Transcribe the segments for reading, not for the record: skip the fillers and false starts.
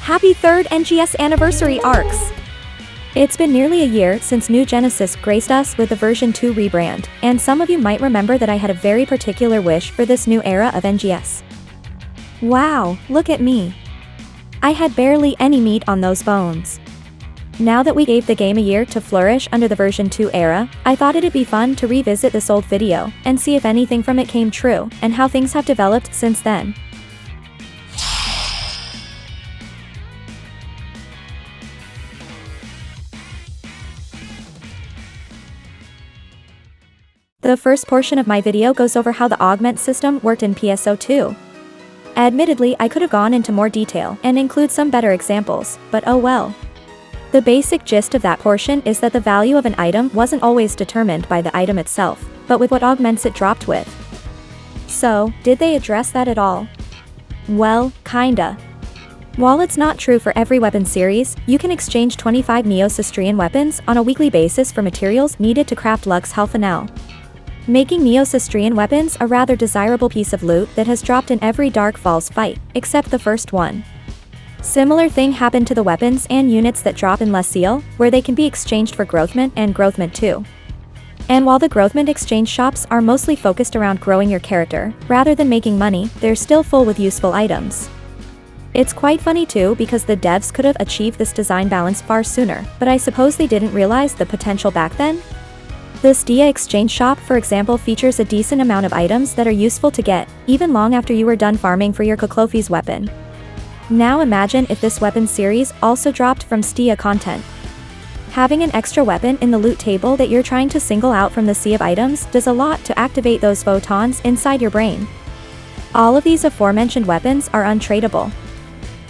Happy 3rd NGS anniversary ARCs! It's been nearly a year since New Genesis graced us with the version 2 rebrand, and some of you might remember that I had a very particular wish for this new era of NGS. Wow, look at me. I had barely any meat on those bones. Now that we gave the game a year to flourish under the version 2 era, I thought it'd be fun to revisit this old video and see if anything from it came true and how things have developed since then. The first portion of my video goes over how the augment system worked in PSO2. Admittedly, I could have gone into more detail and include some better examples, but oh well. The basic gist of that portion is that the value of an item wasn't always determined by the item itself, but with what augments it dropped with. So, did they address that at all? Well, kinda. While it's not true for every weapon series, you can exchange 25 Neo-Systrian weapons on a weekly basis for materials needed to craft Lux Halfanel, making Neo-Systrian weapons a rather desirable piece of loot that has dropped in every Dark Falls fight, except the first one. Similar thing happened to the weapons and units that drop in Lucille, where they can be exchanged for Growthment and Growthment 2. And while the Growthment exchange shops are mostly focused around growing your character, rather than making money, they're still full with useful items. It's quite funny too because the devs could have achieved this design balance far sooner, but I suppose they didn't realize the potential back then? The SEGA exchange shop, for example, features a decent amount of items that are useful to get, even long after you were done farming for your Coclophes weapon. Now imagine if this weapon series also dropped from SEGA content. Having an extra weapon in the loot table that you're trying to single out from the sea of items does a lot to activate those photons inside your brain. All of these aforementioned weapons are untradeable.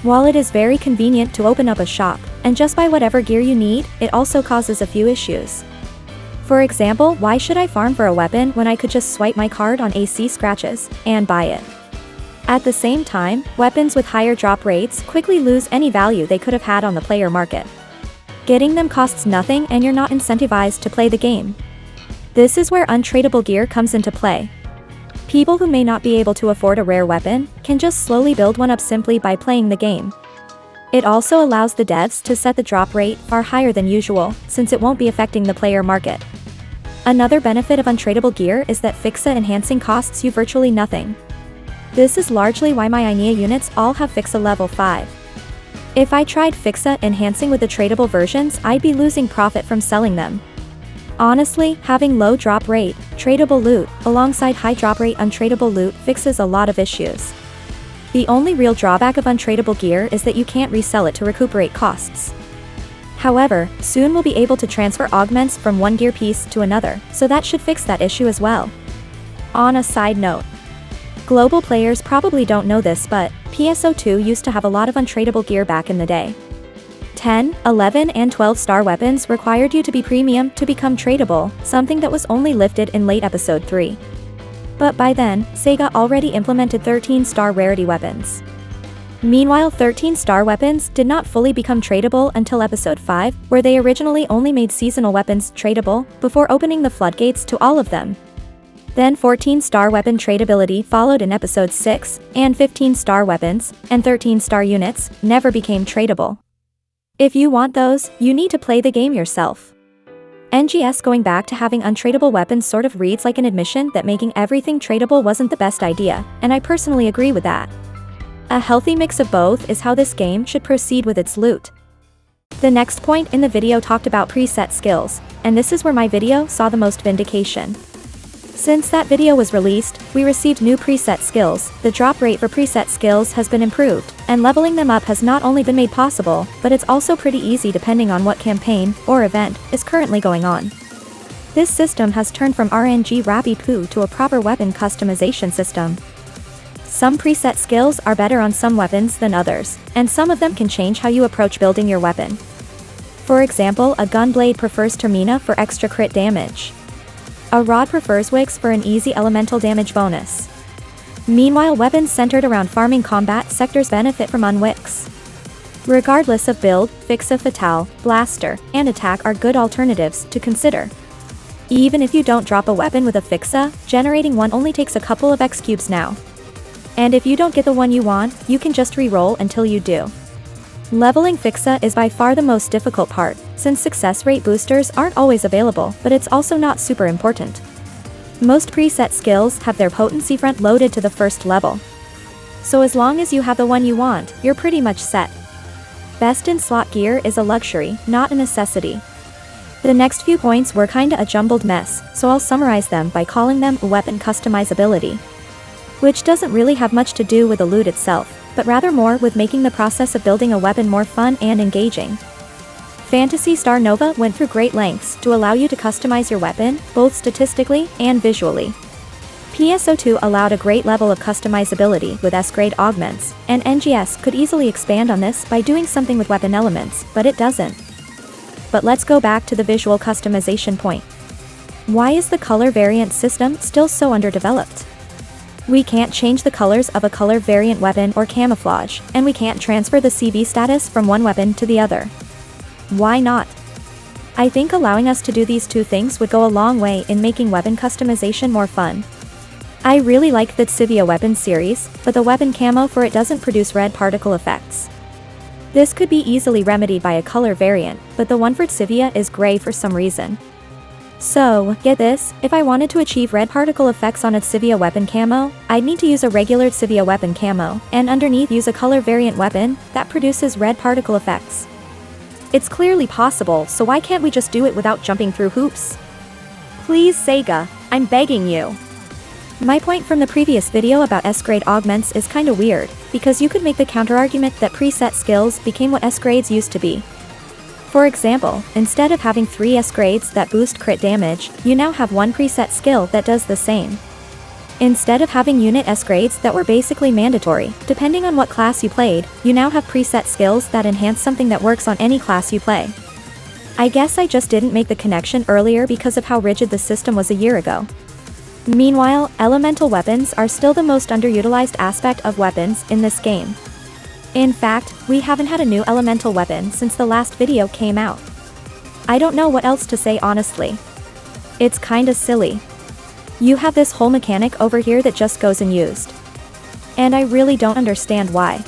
While it is very convenient to open up a shop, and just buy whatever gear you need, it also causes a few issues. For example, why should I farm for a weapon when I could just swipe my card on AC Scratches and buy it? At the same time, weapons with higher drop rates quickly lose any value they could have had on the player market. Getting them costs nothing and you're not incentivized to play the game. This is where untradeable gear comes into play. People who may not be able to afford a rare weapon can just slowly build one up simply by playing the game. It also allows the devs to set the drop rate far higher than usual, since it won't be affecting the player market. Another benefit of untradeable gear is that Fixa enhancing costs you virtually nothing. This is largely why my INEA units all have Fixa level 5. If I tried Fixa enhancing with the tradable versions, I'd be losing profit from selling them. Honestly, having low drop rate, tradable loot, alongside high drop rate untradable loot fixes a lot of issues. The only real drawback of untradeable gear is that you can't resell it to recuperate costs. However, soon we'll be able to transfer augments from one gear piece to another, so that should fix that issue as well. On a side note, global players probably don't know this, but PSO2 used to have a lot of untradeable gear back in the day. 10, 11, and 12-star weapons required you to be premium to become tradable, something that was only lifted in late Episode 3. But by then, SEGA already implemented 13-star rarity weapons. Meanwhile, 13-star weapons did not fully become tradable until Episode 5, where they originally only made seasonal weapons tradable, before opening the floodgates to all of them. Then 14-star weapon tradability followed in Episode 6, and 15-star weapons, and 13-star units, never became tradable. If you want those, you need to play the game yourself. NGS going back to having untradable weapons sort of reads like an admission that making everything tradable wasn't the best idea, and I personally agree with that. A healthy mix of both is how this game should proceed with its loot. The next point in the video talked about preset skills, and this is where my video saw the most vindication. Since that video was released, we received new preset skills, the drop rate for preset skills has been improved, and leveling them up has not only been made possible, but it's also pretty easy depending on what campaign, or event, is currently going on. This system has turned from RNG rapid poo to a proper weapon customization system. Some preset skills are better on some weapons than others, and some of them can change how you approach building your weapon. For example, a gunblade prefers Termina for extra crit damage. A rod prefers Wix for an easy elemental damage bonus. Meanwhile, weapons centered around farming combat sectors benefit from unwix. Regardless of build, Fixa Fatale, Blaster, and Attack are good alternatives to consider. Even if you don't drop a weapon with a Fixa, generating one only takes a couple of X cubes now. And if you don't get the one you want, you can just re-roll until you do. Leveling FIXA is by far the most difficult part, since success rate boosters aren't always available, but it's also not super important. Most preset skills have their potency front loaded to the first level. So as long as you have the one you want, you're pretty much set. Best in slot gear is a luxury, not a necessity. The next few points were kinda a jumbled mess, so I'll summarize them by calling them weapon customizability. Which doesn't really have much to do with the loot itself, but rather more with making the process of building a weapon more fun and engaging. Phantasy Star Nova went through great lengths to allow you to customize your weapon, both statistically and visually. PSO2 allowed a great level of customizability with S-grade augments, and NGS could easily expand on this by doing something with weapon elements, but it doesn't. But let's go back to the visual customization point. Why is the color variant system still so underdeveloped? We can't change the colors of a color variant weapon or camouflage, and we can't transfer the CV status from one weapon to the other. Why not? I think allowing us to do these two things would go a long way in making weapon customization more fun. I really like the SEGA weapon series, but the weapon camo for it doesn't produce red particle effects. This could be easily remedied by a color variant, but the one for SEGA is gray for some reason. So, get this, if I wanted to achieve red particle effects on a SEGA weapon camo, I'd need to use a regular SEGA weapon camo, and underneath use a color variant weapon that produces red particle effects. It's clearly possible, so why can't we just do it without jumping through hoops? Please SEGA, I'm begging you. My point from the previous video about S-grade augments is kinda weird, because you could make the counterargument that preset skills became what S-grades used to be. For example, instead of having 3 S-grades that boost crit damage, you now have one preset skill that does the same. Instead of having unit S-grades that were basically mandatory, depending on what class you played, you now have preset skills that enhance something that works on any class you play. I guess I just didn't make the connection earlier because of how rigid the system was a year ago. Meanwhile, elemental weapons are still the most underutilized aspect of weapons in this game. In fact, we haven't had a new elemental weapon since the last video came out. I don't know what else to say honestly. It's kinda silly. You have this whole mechanic over here that just goes unused. And I really don't understand why.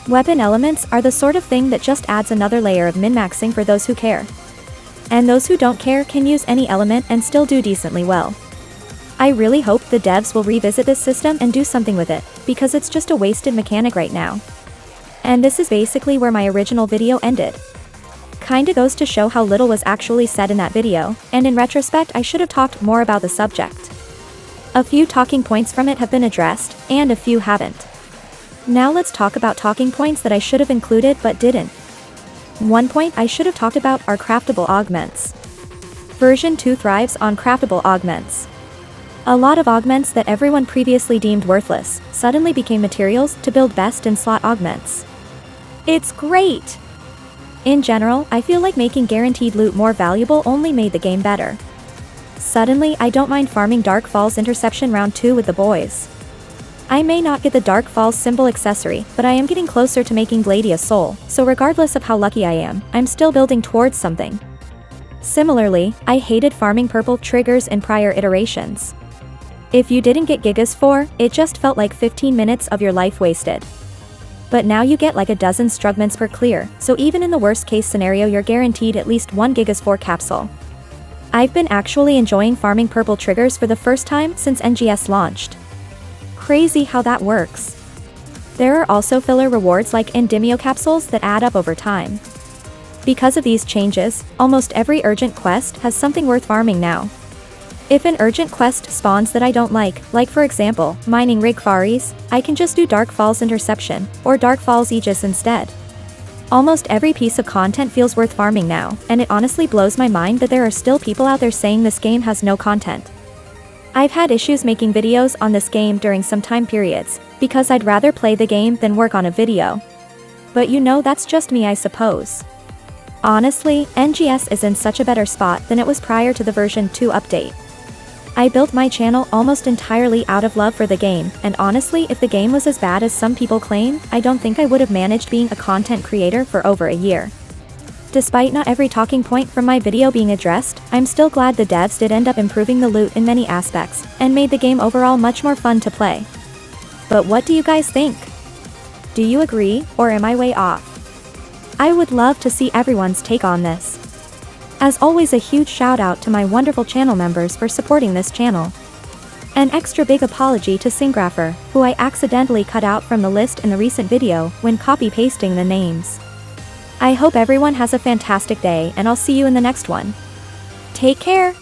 Weapon elements are the sort of thing that just adds another layer of min-maxing for those who care. And those who don't care can use any element and still do decently well. I really hope the devs will revisit this system and do something with it, because it's just a wasted mechanic right now. And this is basically where my original video ended. Kinda goes to show how little was actually said in that video, and in retrospect I should have talked more about the subject. A few talking points from it have been addressed, and a few haven't. Now let's talk about talking points that I should have included but didn't. One point I should have talked about are craftable augments. Version 2 thrives on craftable augments. A lot of augments that everyone previously deemed worthless suddenly became materials to build best in slot augments. It's great! In general, I feel like making guaranteed loot more valuable only made the game better. Suddenly, I don't mind farming Dark Falls Interception Round 2 with the boys. I may not get the Dark Falls symbol accessory, but I am getting closer to making Gladia Soul, so regardless of how lucky I am, I'm still building towards something. Similarly, I hated farming purple triggers in prior iterations. If you didn't get Gigas 4, it just felt like 15 minutes of your life wasted. But now you get like a dozen strugments per clear, so even in the worst case scenario you're guaranteed at least one Gigas 4 capsule. I've been actually enjoying farming purple triggers for the first time since NGS launched. Crazy how that works. There are also filler rewards like Endymio capsules that add up over time. Because of these changes, almost every urgent quest has something worth farming now. If an urgent quest spawns that I don't like for example, mining Rigfaris, I can just do Dark Falls Interception, or Dark Falls Aegis instead. Almost every piece of content feels worth farming now, and it honestly blows my mind that there are still people out there saying this game has no content. I've had issues making videos on this game during some time periods, because I'd rather play the game than work on a video. But you know, that's just me I suppose. Honestly, NGS is in such a better spot than it was prior to the version 2 update. I built my channel almost entirely out of love for the game, and honestly if the game was as bad as some people claim, I don't think I would have managed being a content creator for over a year. Despite not every talking point from my video being addressed, I'm still glad the devs did end up improving the loot in many aspects, and made the game overall much more fun to play. But what do you guys think? Do you agree, or am I way off? I would love to see everyone's take on this. As always, a huge shout out to my wonderful channel members for supporting this channel. An extra big apology to Singrapher, who I accidentally cut out from the list in the recent video when copy-pasting the names. I hope everyone has a fantastic day, and I'll see you in the next one. Take care!